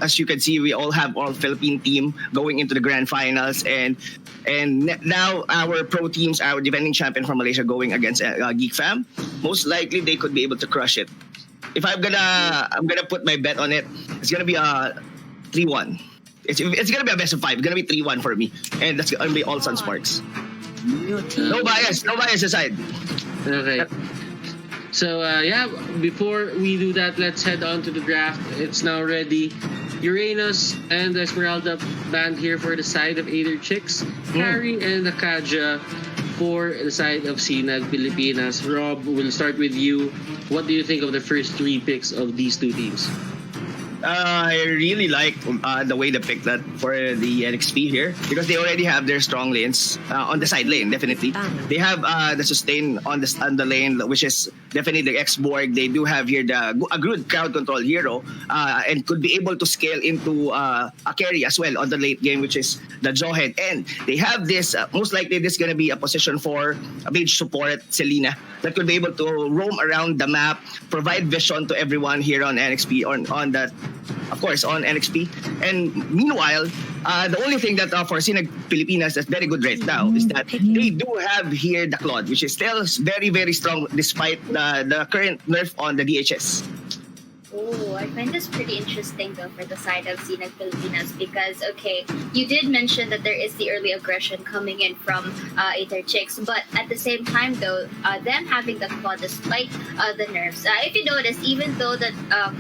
as you can see, we all have all Philippine team going into the grand finals, and now our pro teams, our defending champion from Malaysia, going against Geek Fam. Most likely they could be able to crush it. If I'm gonna put my bet on it, it's gonna be a 3-1. It's gonna be a best of 5. It's gonna be 3-1 for me, and that's gonna be all Sun Sparks. No bias aside. Okay. So yeah, before we do that, let's head on to the draft. It's now ready. Uranus and Esmeralda band here for the side of AETHER Chix. Harry and Akaja for the side of SINAG Pilipinas. Rob, we'll start with you. What do you think of the first 3 picks of these 2 teams? I really like the way they picked that for the NXP here, because they already have their strong lanes on the side lane. Definitely, they have the sustain on the lane, which is definitely the X-Borg. They do have here a good crowd control hero, and could be able to scale into a carry as well on the late game, which is the Jawhead. And they have this most likely this is going to be a position for a mage support, Selena, that could be able to roam around the map, provide vision to everyone here on NXP, on that. Of course, on NXP. And meanwhile, the only thing that for SINAG Pilipinas that's very good right now is that they do have here the Claude, which is still very, very strong despite the current nerf on the DHS. Oh, I find this pretty interesting though for the side of SINAG Pilipinas because, okay, you did mention that there is the early aggression coming in from AETHER Chix, but at the same time though, them having the Claude despite the nerfs. If you notice, even though the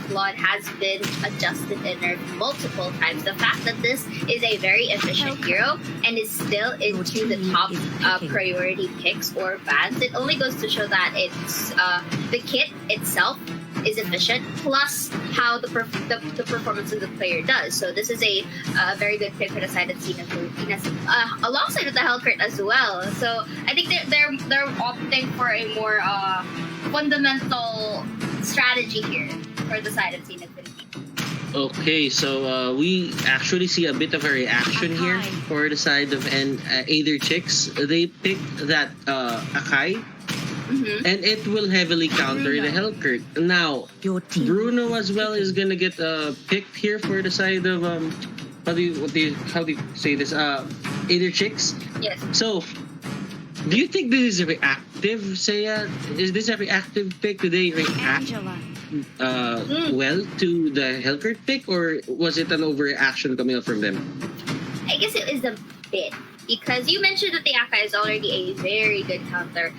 Claude has been adjusted and nerfed multiple times, the fact that this is a very efficient hero and is still into the top priority picks or bans, it only goes to show that it's the kit itself is efficient, plus how the performance of the player does. So this is a very good pick for the side of SINAG Pilipinas, alongside with the Hellcrit as well. So I think they're opting for a more fundamental strategy here for the side of SINAG Pilipinas. Okay, so we actually see a bit of a reaction here for the side of AETHER Chix. They picked that Akai. And it will heavily counter the Hellcurt. Now, Bruno as well is gonna get picked here for the side of how do you say this? AETHER Chix. Yes. So, do you think this is reactive, Saya? Is this a reactive pick? Do they react well to the Hellcurt pick, or was it an overreaction coming out from them? I guess it is a bit. Because you mentioned that the Akai is already a very good counter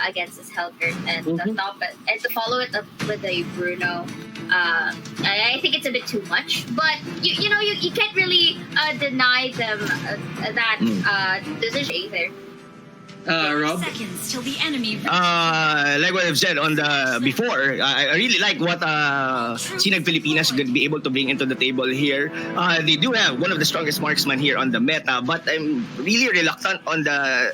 against this Hellcurt, and to follow it up with a Bruno, I think it's a bit too much. But you know you can't really deny them that decision either. Rob? Seconds till the enemy. Like what I've said on the before, I really like what SINAG Pilipinas is going to be able to bring into the table here. They do have one of the strongest marksmen here on the meta, but I'm really reluctant on the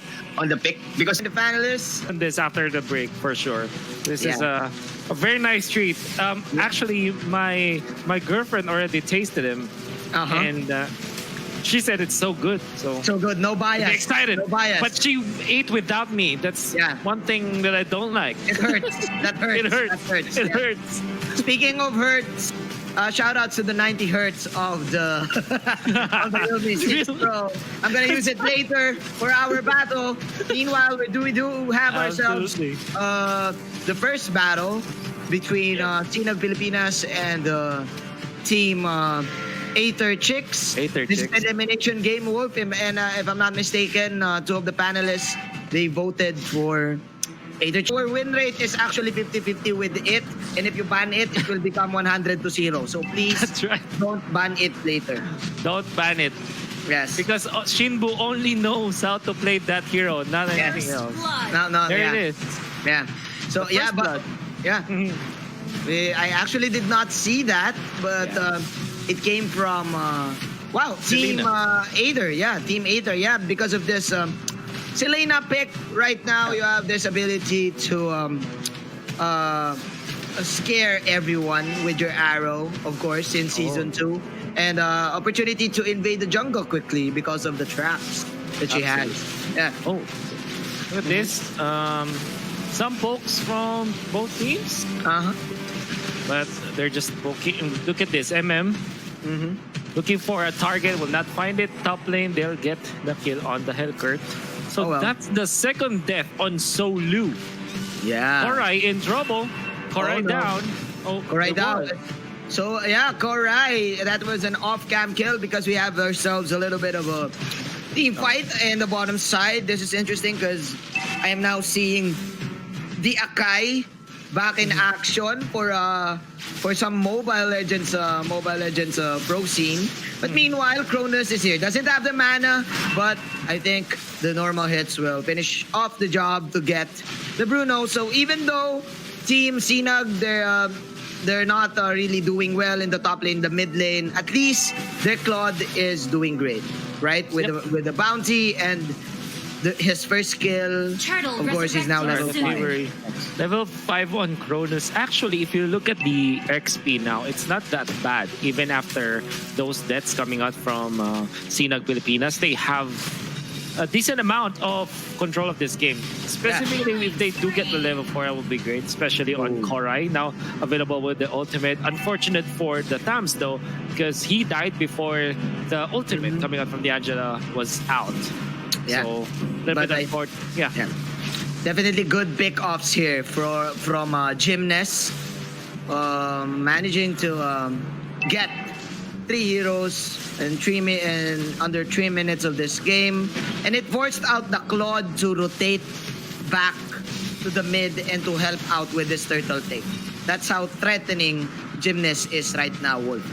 pick because The panelists. On this after the break for sure. This is a very nice treat. Actually, my girlfriend already tasted him, and she said it's so good. So good, no bias. I'm excited. No bias. But she ate without me. That's one thing that I don't like. It hurts. That hurts. It hurts. That hurts. It hurts. Speaking of hurts, shout outs to the 90 hertz of the of the Realme 6 Pro. I'm gonna use it later for our battle. Meanwhile, we do have ourselves the first battle between SINAG Pilipinas and team AETHER Chix. This is elimination game, Wolf, and if I'm not mistaken, 2 of the panelists, they voted for AETHER Chix. Our win rate is actually 50-50 with it, and if you ban it, it will become 100-0. So please, don't ban it later. Don't ban it. Yes. Because Shinbu only knows how to play that hero, not anything else. There it is. Yeah. So I actually did not see that, but it came from Team AETHER. Team AETHER. Because of this Selena pick right now, you have this ability to scare everyone with your arrow, of course, in season 2, and opportunity to invade the jungle quickly because of the traps that she has. Yeah. Oh, look at this. Some pokes from both teams. But they're just poking. Look at this. Looking for a target, will not find it. Top lane, they'll get the kill on the Hellcurt. So that's the second death on Solu. Yeah. Korai in trouble. Korai down. Korai down. So yeah, Korai, that was an off-cam kill because we have ourselves a little bit of a team fight in the bottom side. This is interesting because I am now seeing the Akai back in action for some Mobile Legends pro scene. But meanwhile, Cronus is here. Doesn't have the mana, but I think the normal hits will finish off the job to get the Bruno. So even though Team Sinag, they're not really doing well in the top lane, the mid lane, at least their Claude is doing great, right? With the bounty and his first skill, of course, he's now level 5. Level 5 on Cronus. Actually, if you look at the XP now, it's not that bad. Even after those deaths coming out from SINAG Pilipinas, they have a decent amount of control of this game. Specifically, if they do get to level 4, that would be great, especially on Korai, now available with the ultimate. Unfortunate for the Tams, though, because he died before the ultimate coming out from the Angela was out. Yeah. So, definitely good pick-offs here from Gymnast. Managing to get 3 heroes in under 3 minutes of this game. And it forced out the Claude to rotate back to the mid and to help out with this turtle take. That's how threatening Gymnast is right now, Wolf.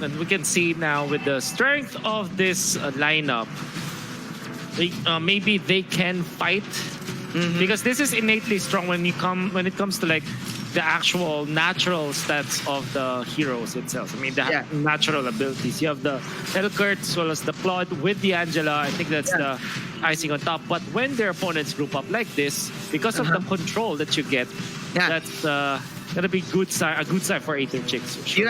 And we can see now with the strength of this lineup, maybe they can fight because this is innately strong when it comes to like the actual natural stats of the heroes itself. I mean, the natural abilities. You have the Hellcurt as well as the Claude with the Angela. I think that's the icing on top. But when their opponents group up like this, because of the control that you get, that's gonna be a good sign for AETHER CHIX. Sure.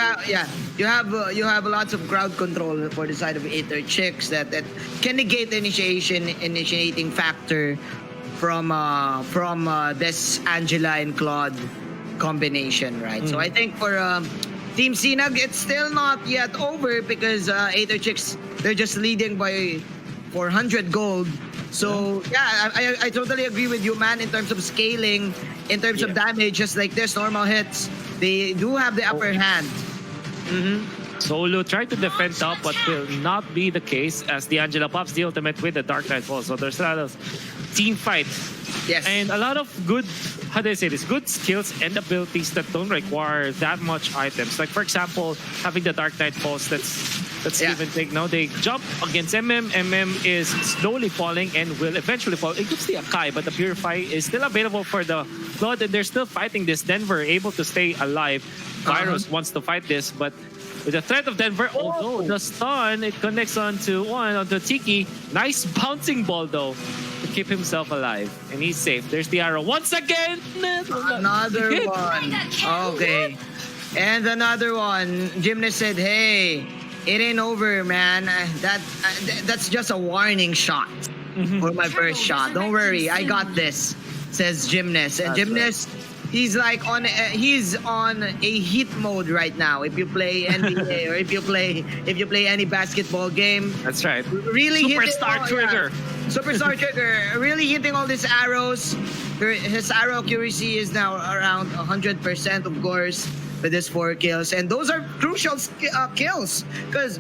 You have lots of crowd control for the side of AETHER CHIX that can negate the initiating factor from this Angela and Claude combination, right? So I think for Team Sinag, it's still not yet over because AETHER CHIX, they're just leading by 400 gold. So I totally agree with you, man, in terms of scaling, in terms of damage, just like this, normal hits, they do have the upper hand. Solo tried to defend top, but will not be the case as the Angela pops the ultimate with the Dark Knight Fall. So there's a lot of team fight. Yes. And a lot of good, how do I say this, good skills and abilities that don't require that much items. Like, for example, having the Dark Knight Falls, that's give and take. Now they jump against MM. MM is slowly falling and will eventually fall. It gives the Akai, but the Purify is still available for the Claude, and they're still fighting this. Denver able to stay alive. Virus wants to fight this, but with the threat of Denver, although the stun, it connects onto Tiki. Nice bouncing ball, though, to keep himself alive. And he's safe. There's the arrow once again. Another one. Okay. And another one. Gymnast said, hey, it ain't over, man. That's just a warning shot for my first shot. Don't worry, I got this, says Gymnast. And Gymnast, he's like he's on a heat mode right now. If you play NBA or if you play any basketball game, that's right. Really Superstar Trigger. Superstar Trigger. Really hitting all these arrows. His arrow accuracy is now around 100%, of course, with his 4 kills, and those are crucial kills because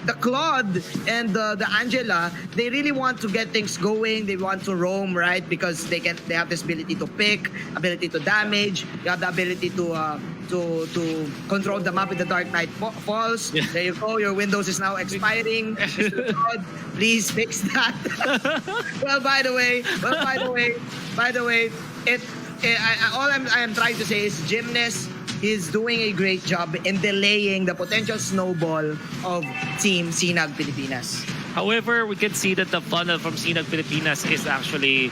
the Claude and the Angela, they really want to get things going. They want to roam, right? Because they have this ability to pick, ability to damage. You have the ability to control the map with the Dark Knight Falls. Yeah. There you go. Your Windows is now expiring. Mr. Claude, please fix that. By the way, all I am trying to say is Gymnast is doing a great job in delaying the potential snowball of Team SINAG Pilipinas. However, we can see that the funnel from SINAG Pilipinas is actually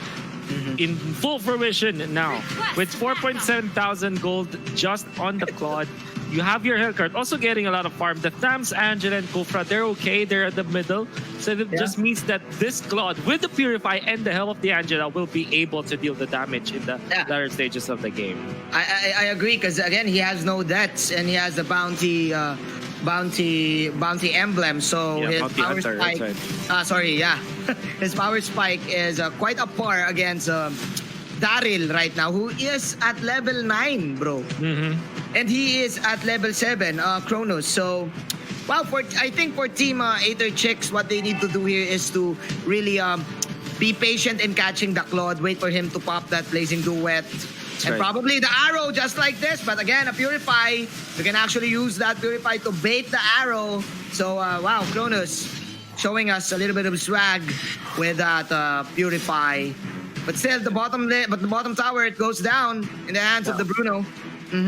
in full fruition now. With 4,700 gold just on the Claude, you have your Hellcurt also getting a lot of farm. The Tams, Angela, and Kufra, they're okay. They're at the middle. So it just means that this Claude, with the Purify and the help of the Angela, will be able to deal the damage in the latter stages of the game. I agree, because again, he has no deaths and he has the bounty emblem. So his bounty power hunter, spike. that's His power spike is quite a par against Daryl right now, who is at level 9, bro. And he is at level 7, Kronos. So, wow, I think for Team Aether Chicks, what they need to do here is to really be patient in catching the Claude, wait for him to pop that Blazing Duet. And probably the arrow, just like this. But again, a Purify, you can actually use that Purify to bait the arrow. So, wow, Kronos showing us a little bit of swag with that Purify. But still, the bottom tower, it goes down in the hands of the Bruno.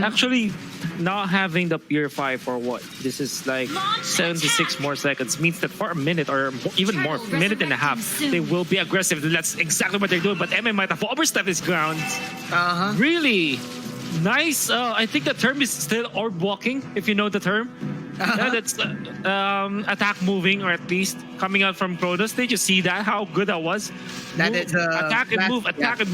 Actually, not having the Purify for what? This is like 76 more seconds. Means that for a minute or even more, minute and a half, they will be aggressive. That's exactly what they're doing. But MM might have overstepped his ground. Really nice. I think the term is still orb walking, if you know the term. Yeah, that's attack moving, or at least coming out from Kronos. Did you see that? How good that was? That is attack and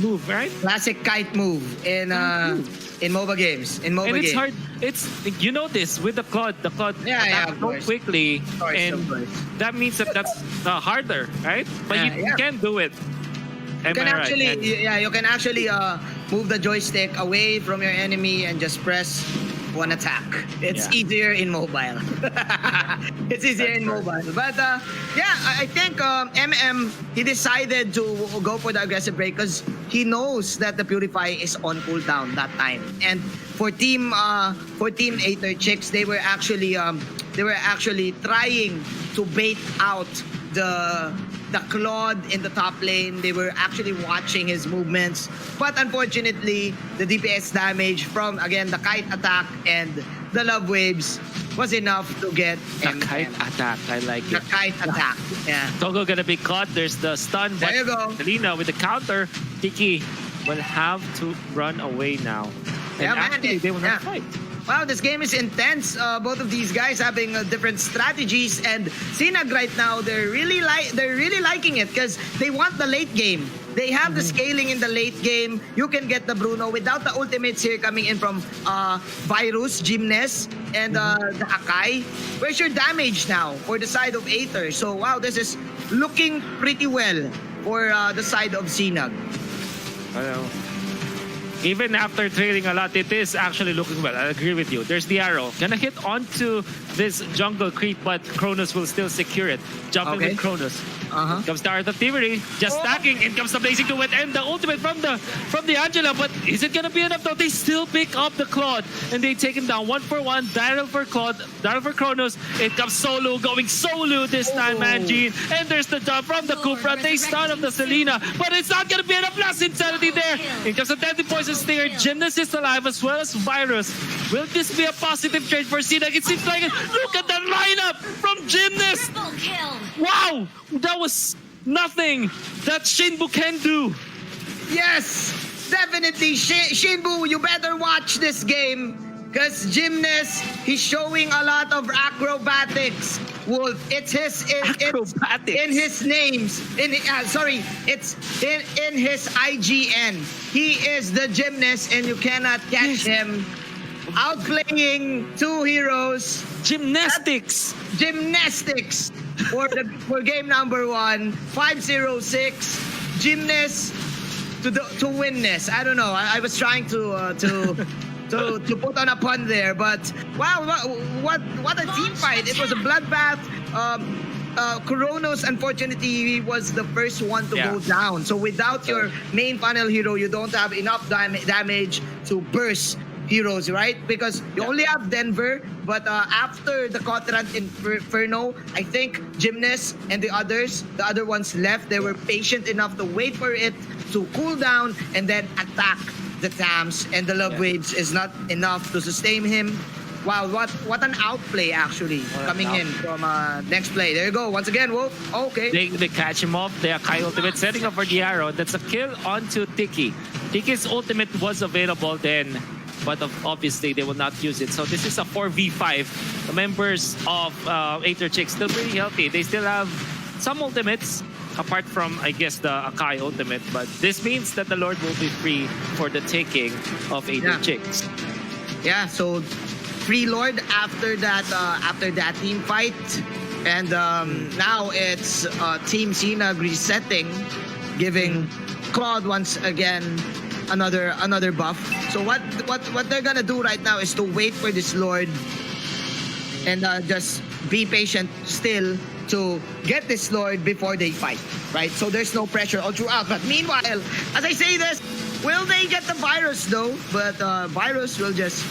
move, right? Classic kite move in MOBA games. It's hard. It's, you know this with the Claude. The Claude attack so quickly, and that means that's harder, right? But you can do it. You can actually move the joystick away from your enemy and just press one attack. It's easier in mobile. It's easier in mobile. But I think MM, he decided to go for the aggressive break because he knows that the Purify is on cooldown that time. And for Team Aether Chicks, they were actually trying to bait out the Claude in the top lane. They were actually watching his movements, but unfortunately the DPS damage from, again, the kite attack and the love waves was enough to get the kite attack. I like it. The kite attack. Yeah. Togo gonna be caught. There's the stun. There you go. Selena with the counter. Tiki will have to run away now. And actually, they will not fight. Wow, this game is intense. Both of these guys having different strategies, and SINAG right now, they're really liking it because they want the late game. They have the scaling in the late game. You can get the Bruno without the ultimates here coming in from Virus, Gymnast, and the Akai. Where's your damage now for the side of Aether? So wow, this is looking pretty well for the side of SINAG. I know. Even after trailing a lot, it is actually looking well. I agree with you. There's the arrow. Gonna hit onto this jungle creep, but Kronos will still secure it. Jumping with Kronos. Comes the Art of Thievery. Just stacking. In comes the Blazing Duet and the ultimate from the Angela. But is it gonna be enough though? They still pick up the Claude and they take him down 1-for-1. Daryl for Claude. Daryl for Kronos. It comes solo, going solo this time, Manjin. And there's the jump from the Kupra. They start up the Selena, but it's not gonna be enough. Last Insanity there. In comes the Deadly Poison Stinger. Gymnast is alive as well as Virus. Will this be a positive trade for SINAG? It seems like it. Look at that lineup from Gymnast. Wow, that was nothing that Shinbu can do. Yes, definitely. Shinbu, you better watch this game because Gymnast, he's showing a lot of acrobatics. Wolf, it's in his names. It's in his IGN. He is the Gymnast, and you cannot catch him outplaying two heroes. Gymnastics for game number 1. 506. Gymnast to win this. I don't know. I was trying to put on a pun there, but wow, what a team fight. It was a bloodbath. Kronos, unfortunately, was the first one to go down. So without your main funnel hero, you don't have enough damage to burst heroes, right? Because you only have Denver, but after the Cotrant Inferno, I think Gymnast and the other ones left. They were patient enough to wait for it to cool down and then attack the Tams, and the love waves is not enough to sustain him. Wow, what an outplay actually coming in from NEXPLAY. There you go. Once again, Wolf. Okay. They catch him off. They are Kai ultimate setting up for the arrow. That's a kill onto Tiki. Tiki's ultimate was available then, but obviously they will not use it. So this is a 4v5. The members of Aether Chicks still pretty healthy. They still have some ultimates, apart from, I guess, the Akai ultimate. But this means that the Lord will be free for the taking of Aether Chicks. Yeah, so free Lord after that team fight. And now it's Team Sinag resetting, giving Claude once again another buff. So what they're gonna do right now is to wait for this Lord and just be patient still to get this Lord before they fight, right? So there's no pressure all throughout. But meanwhile, as I say this, will they get the virus though? But virus will just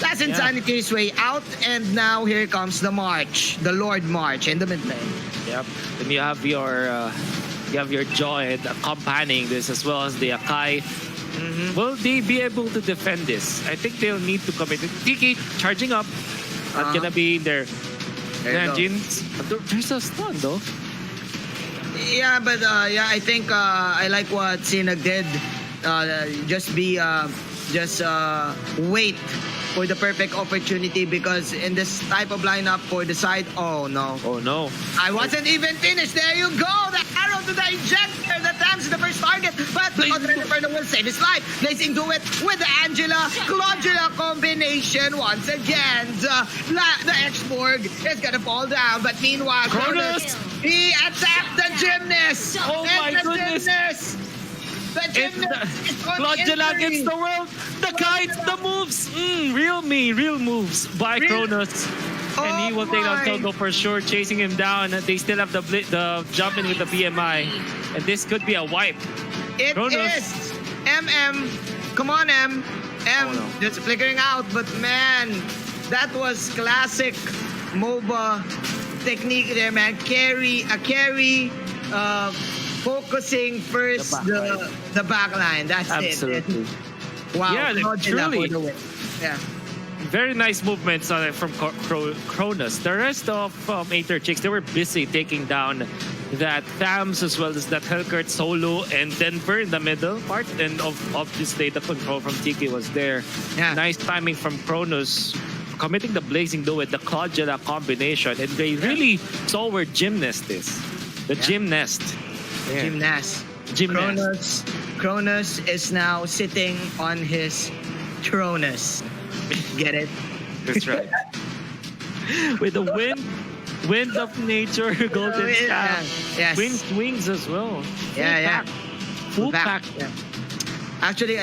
last insanity his way out, and now here comes the march, the Lord March in the mid lane. Yep, and you have your Joy accompanying this, as well as the Akai. Will they be able to defend this? I think they'll need to commit. Tiki charging up, not gonna be there. Engines. There's a stun though. Yeah, but I think I like what Sinag did. Just wait for the perfect opportunity, because in this type of lineup for the side, oh no, I wasn't even finished. There you go, the arrow to the injector that lands the first target, but the Inferno will save his life. Blazing do it with the Angela Claudula combination once again. The X-Borg is gonna fall down, but meanwhile Cronus, he attacked the gymnast. Oh my goodness. The gymnast is on Claudula injury. against the world. The kites, the moves. Real moves by Cronus. And he will take down Togo for sure, chasing him down. They still have the jump in with the BMI. And this could be a wipe. It Cronus. is. MM. Come on, M. Just flickering out. But man, that was classic MOBA technique there, man. Carry, focusing first the back line. That's Absolutely. it. Wow. Yeah, Claudula truly. for the win. Yeah. Very nice movements from Cronus. The rest of Aether Chicks, they were busy taking down that Thams as well as that Hellcurt solo and Denver in the middle part. And obviously the control from Tiki was there. Yeah. Nice timing from Cronus, committing the Blazing Duet, the Claudula combination. And they really saw where Gymnast is. The Gymnast. Yeah. Gymnast. Cronus is now sitting on his Tronus. Get it? That's right. With the wind of nature, golden staff. Yes. Wings as well. Full pack. Yeah. Actually,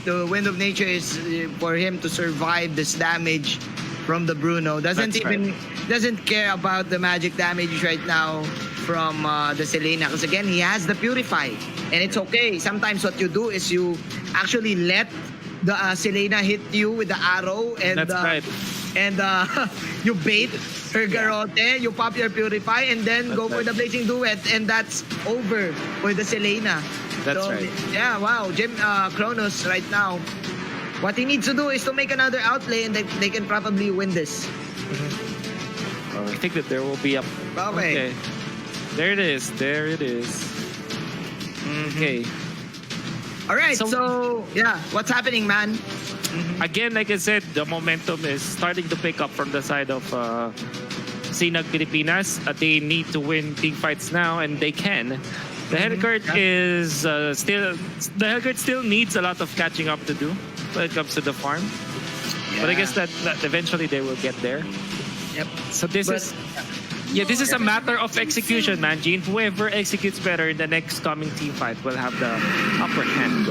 the wind of nature is for him to survive this damage from the Bruno. Doesn't care about the magic damage right now from the Selena, because again he has the Purify, and it's okay. Sometimes what you do is you actually let the Selena hit you with the arrow, and you bait her Garrote, you pop your Purify, and then go for the Blazing Duet, and that's over for the Selena. That's right. Yeah, wow. Cronus right now, what he needs to do is to make another outlay, and they can probably win this. I think that there will be a... Okay. There it is. Okay. All right, so yeah, what's happening, man? Again, like I said, the momentum is starting to pick up from the side of Sinag Pilipinas. They need to win team fights now, and they can. The Hellcurt is still needs a lot of catching up to do when it comes to the farm. Yeah. But I guess that eventually they will get there. Yep. So this is a matter of execution, man, Gene. Whoever executes better in the next coming team fight will have the upper hand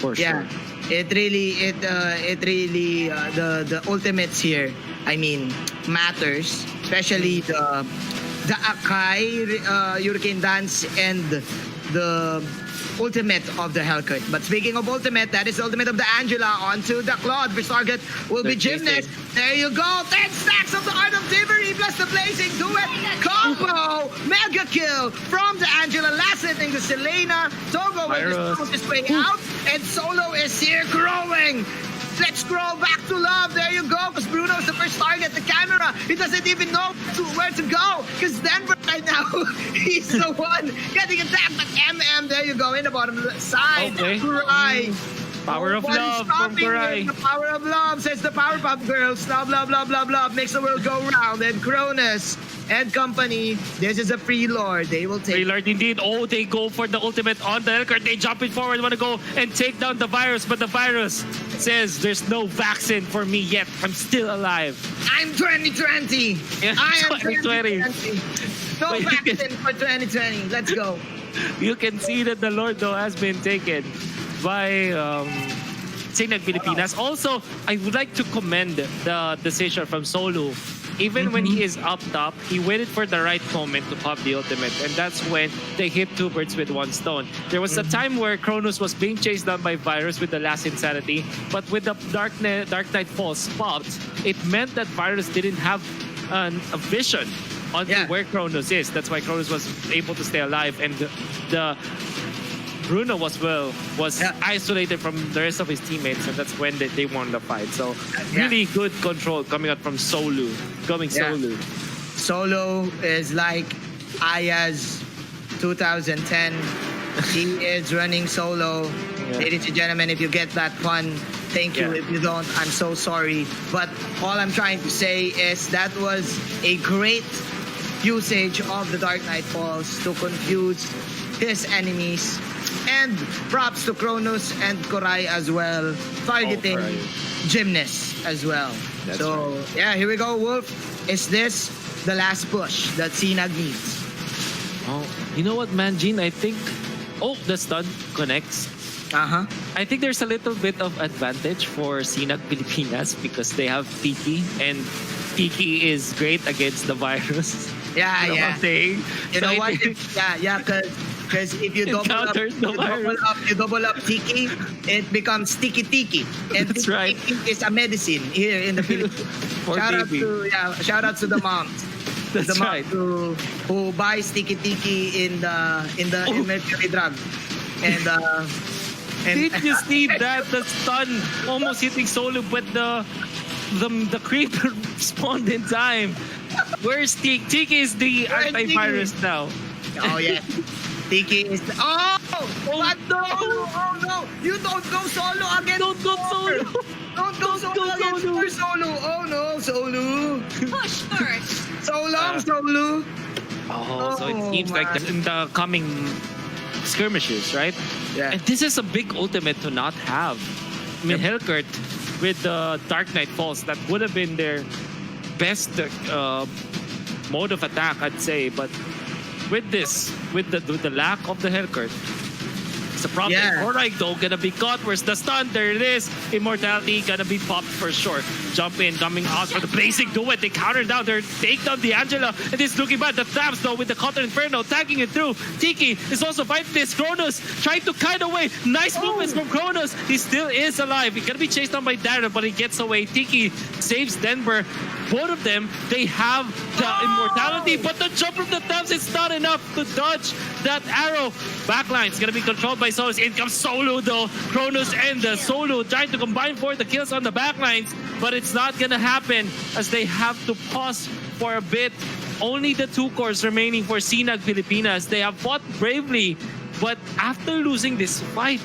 for sure. Yeah, it really the ultimates here, I mean, matters, especially the Akai Hurricane Dance and the ultimate of the Hellcurt. But speaking of ultimate, that is the ultimate of the Angela onto the Claude. First target will be Gymnast. There you go. 10 stacks of the Art of Thievery plus the Blazing Duet combo. Mega kill from the Angela. Last hitting the Selena. Togo will just count his way out. And Solo is here growing. Let's scroll back to love. There you go. Because Bruno is the first target. The camera, he doesn't even know where to go. Because Denver right now, he's the one getting attacked. But MM, there you go, in the bottom side. Okay. Right. Power of One love from stopping Kurai. him. The power of love, says the Powerpuff Girls. Blah, blah, blah, blah, blah. Makes the world go round. And Cronus and company, this is a free lord. They will take Lord, indeed. Oh, they go for the ultimate on the Hellcurt. They jump it forward, want to go and take down the virus, but the virus says there's no vaccine for me yet. I'm still alive. I'm 2020. Yeah, I am 2020. 2020. No But you can- vaccine for 2020. Let's go. You can see that the Lord, though, has been taken by SINAG Pilipinas. Also, I would like to commend the decision from Solo. Even when he is up top, he waited for the right moment to pop the ultimate, and that's when they hit two birds with one stone. There was a time where Cronus was being chased down by Virus with the last Insanity, but with the Dark Knight Falls popped, it meant that Virus didn't have a vision on where Cronus is. That's why Cronus was able to stay alive, and the Bruno was isolated from the rest of his teammates, and that's when they won the fight. So really good control coming out from Solo. Solo. Solo is like Aya's 2010. He is running solo. Yeah. Ladies and gentlemen, if you get that pun, thank you. Yeah. If you don't, I'm so sorry. But all I'm trying to say is that was a great usage of the Dark Knight Falls to confuse his enemies. And props to Cronus and Korai as well, targeting Gymnast as well. That's yeah, here we go, Wolf. Is this the last push that Sinag needs? Oh, you know what, Manjin? I think... Oh, the stun connects. Uh-huh. I think there's a little bit of advantage for SINAG Pilipinas because they have Tiki, and Tiki is great against the virus. Yeah, You know what I'm saying? You So know I what? think- Because if you double up Tiki, it becomes Tiki Tiki. And That's Tiki right. Tiki is a medicine here in the Philippines. For baby. Shout out to the moms. That's the right. mom who buys Tiki Tiki in the Mercury drug. And Did you see that? The stun almost hitting Solo, but the creeper spawned in time. Where's Tiki? Tiki is the Where's antivirus Tiki? now. oh yeah. Tiki is what no! Oh no! You don't go solo against Don't go solo. Don't go solo against solo. poor Solo. Oh no, Solo. Push first. So long, Solo. So it Oh, seems like man. in the coming skirmishes, right? Yeah. And this is a big ultimate to not have. I mean, Hellcurt with the Dark Knight Falls, that would have been their best mode of attack, I'd say. But with this, with the lack of the Hellcurt, it's a problem. Yeah. Alright, though, gonna be caught. Where's the stun? There it is. Immortality gonna be popped for sure. Jump in, coming out for the blazing duet. They counter down. They take down the Angela. And it's looking bad. The Thaps, though, with the Counter Inferno, tagging it through. Tiki is also fighting this. Cronus trying to kite away. Nice movements from Cronus. He still is alive. He's gonna be chased down by Darren, but he gets away. Tiki saves Denver. Both of them, they have the immortality, but the jump from the Thaps is not enough to dodge that arrow. Backline is gonna be controlled by Solus. In comes Solo, though. Cronus and the Solo trying to combine for the kills on the backlines, but it's not gonna happen as they have to pause for a bit. Only the two cores remaining for SINAG Pilipinas. They have fought bravely, but after losing this fight,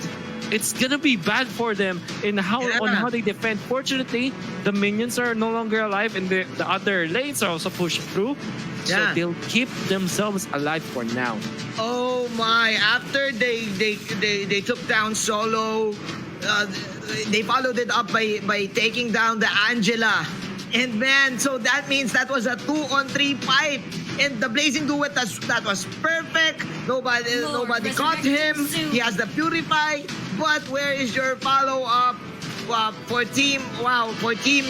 it's gonna be bad for them on how they defend. Fortunately, the minions are no longer alive, and the other lanes are also pushed through. So they'll keep themselves alive for now. Oh my! After they took down Solo, they followed it up by taking down the Angela. And man, so that means that was a 2-on-3 fight. And the blazing duet that was perfect. Nobody caught him. He has the purify. But where is your follow up? For team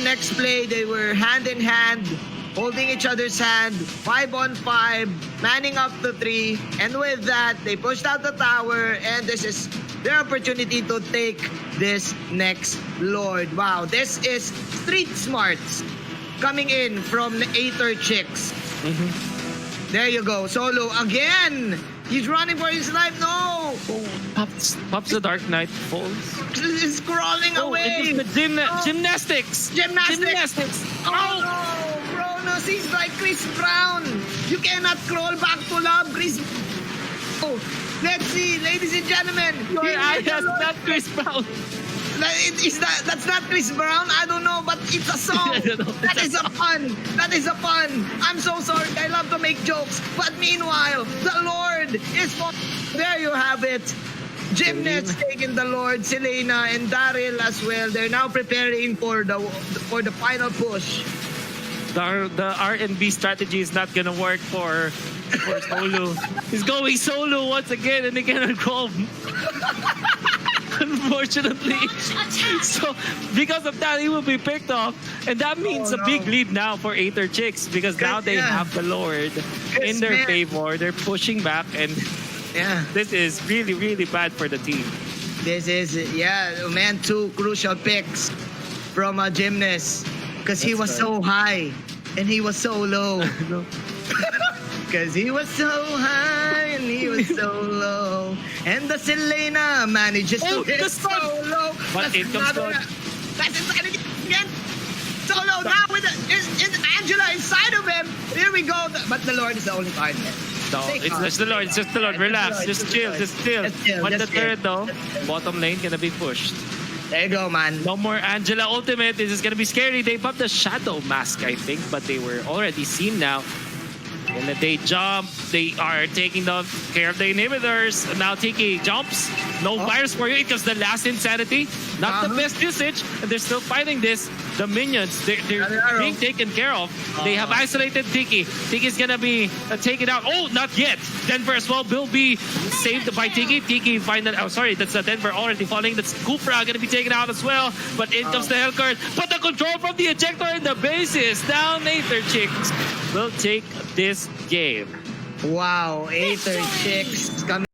NEXPLAY, they were hand in hand, holding each other's hand, 5-on-5, manning up to 3, and with that, they pushed out the tower, and this is their opportunity to take this next Lord. Wow, this is street smarts coming in from AETHER CHIX. There you go, Solo again. He's running for his life. No, Pops the Dark Knight Falls. he's crawling away. It was the gymnastics. Gymnastics. Oh no, Cronus, he's like Chris Brown. You cannot crawl back to love, Chris. Oh, let's see, ladies and gentlemen. Your Here is eyes, the Lord. not Chris Brown. That's not Chris Brown? I don't know, but it's a song. That is a pun. That is a pun. I'm so sorry. I love to make jokes. But meanwhile, the Lord is for... There you have it. Gymnast taking the Lord, Selena and Daryl as well. They're now preparing for the final push. The R&B strategy is not gonna work for Solo. He's going solo once again, and they cannot go. Unfortunately, so because of that, he will be picked off, and that means a big lead now for Aether Chicks because now they have the Lord in their favor. They're pushing back, and this is really, really bad for the team. This is, man, 2 crucial picks from a Gymnast because he was so high and he was so low. Because he was so high and he was so low. And the Selena manages to hit so low. But it comes out. That's insanity again. Solo now with Angela inside of him. Here we go. But the Lord is the only card. No, it's just the Lord. It's just the Lord. Relax. Just chill. But the turret though, bottom lane gonna be pushed. There you go, man. No more Angela ultimate. This is gonna be scary. They popped the Shadow Mask, I think, but they were already seen now. And then they jump. They are taking care of the inhibitors. Now Tiki jumps. No virus for you. It was the last insanity. Not the best usage. And they're still fighting this. The minions, they're being taken care of. They have isolated Tiki. Tiki's gonna be taken out. Oh, not yet. Denver as well will be saved by Tiki. Tiki finally. Oh, sorry, that's Denver already falling. That's Kufra gonna be taken out as well. But in comes the Hellcard. But the control from the ejector in the bases. Now Aether Chicks will take this game. Wow, Aether Chicks coming.